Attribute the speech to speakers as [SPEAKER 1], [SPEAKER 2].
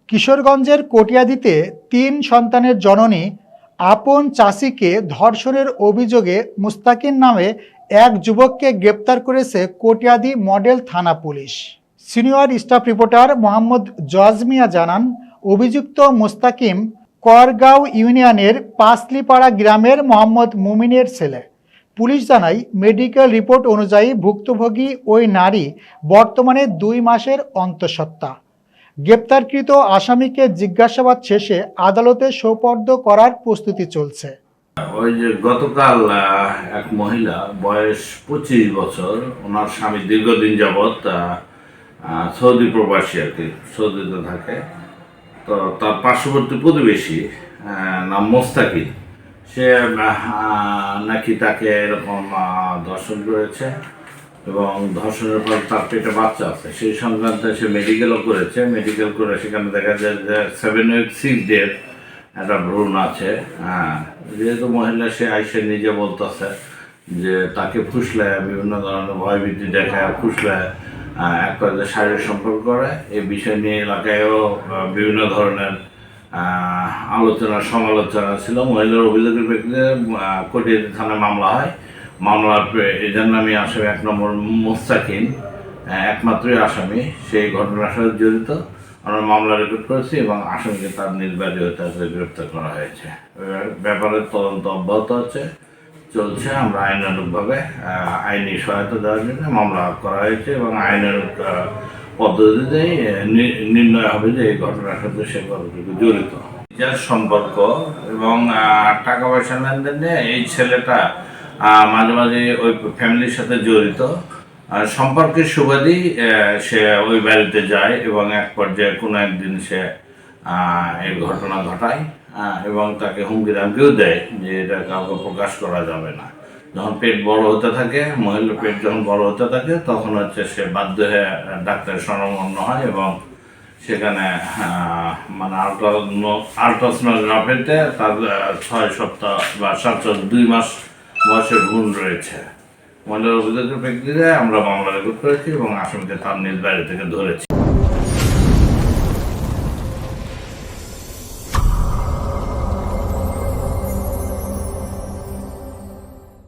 [SPEAKER 1] কিশোরগঞ্জের কটিয়াদীতে ৩ সন্তানের জননী আপন চাষিকে ধর্ষণের অভিযোগে মুস্তাকিন নামে এক যুবককে গ্রেপ্তার করেছে কটিয়াদী মডেল থানা police. Senior staff reporter Mohammad Jojmiya জানান, অভিযুক্ত মুস্তাকিম করগাঁও ইউনিয়নের পাঁচলিপাড়া গ্রামের মোহাম্মদ মুমিনের ছেলে। পুলিশ জানায়, মেডিকেল রিপোর্ট অনুযায়ী ভুক্তভোগী ওই নারী বর্তমানে 2 মাসের অন্তঃসত্ত্বা। গ্রেপ্তারকৃত আসামিকে জিজ্ঞাসাবাদ শেষে আদালতে সোপর্দ করার প্রস্তুতি চলছে।
[SPEAKER 2] ওই যে গতকাল এক মহিলা বয়স 25 বছর, ওনার স্বামী দীর্ঘদিন যাবৎ সৌদি প্রবাসী আর কি, সৌদিতে থাকে। তো তার পার্শ্ববর্তী প্রতিবেশী নাম মোস্তাকিন, সে নাকি তাকে এরকম ধর্ষণ করেছে এবং ধর্ষণের পর তার পেটে বাচ্চা আছে। সেই সংক্রান্তে সে মেডিকেলও করেছে। মেডিকেল করে সেখানে দেখা যায় যে 7 উইক 6 ডের একটা ভ্রূণ আছে। যেহেতু মহিলা সে আইসে নিজে বলতেছে যে তাকে ফুসলে বিভিন্ন ধরনের ভয়ভীতি দেখায়, ফুসলে এক পর্যায়ে শারীরিক সম্পর্ক করে। এই বিষয় নিয়ে এলাকায়ও বিভিন্ন ধরনের আলোচনা সমালোচনা ছিল। মহিলার অভিযোগের প্রেক্ষিতে কটিয়াদী থানায় মামলা হয়। মামলার এজার নামে আসামি 1 নম্বর মুস্তাকিন, একমাত্রই আসামি, সেই ঘটনার সাথে জড়িত। আমরা মামলা রেকর্ড করেছি এবং আসামিকে তার নিজ বাড়ি হতে গ্রেপ্তার করা হয়েছে। ব্যাপারে তদন্ত অব্যাহত আছে, চলছে। আমরা আইনানুগভাবে আইনি সহায়তা দেওয়ার জন্য মামলা করা হয়েছে এবং আইনানুগ পদ্ধতিতেই নির্ণয় হবে যে এই ঘটনার সাথে সে কতটুকু জড়িত। যার সম্পর্ক এবং টাকা পয়সা লেনদেন নিয়ে এই ছেলেটা মাঝে মাঝে ওই ফ্যামিলির সাথে জড়িত। সম্পর্কের সুবাদেই সে ওই বাড়িতে যায় এবং এক পর্যায়ে কোনো একদিন সে এই ঘটনা ঘটায় এবং তাকে হুমকি ধামকিও দেয় যে এটা কাউকে প্রকাশ করা যাবে না। যখন পেট বড় হতে থাকে, মহিলার পেট যখন বড় হতে থাকে, তখন হচ্ছে সে বাধ্য হয়ে ডাক্তারের শরণাপন্ন হয় এবং সেখানে মানে আল্ট্রাসোনোগ্রাফিতে তার 6 সপ্তাহ বা 2 মাস বয়সের ভ্রূণ রয়েছে। মহিলার অভিযোগের প্রেক্ষিতে আমরা মামলা রেকর্ড করেছি এবং আসামিকে তার নিজ বাড়ি থেকে ধরেছি।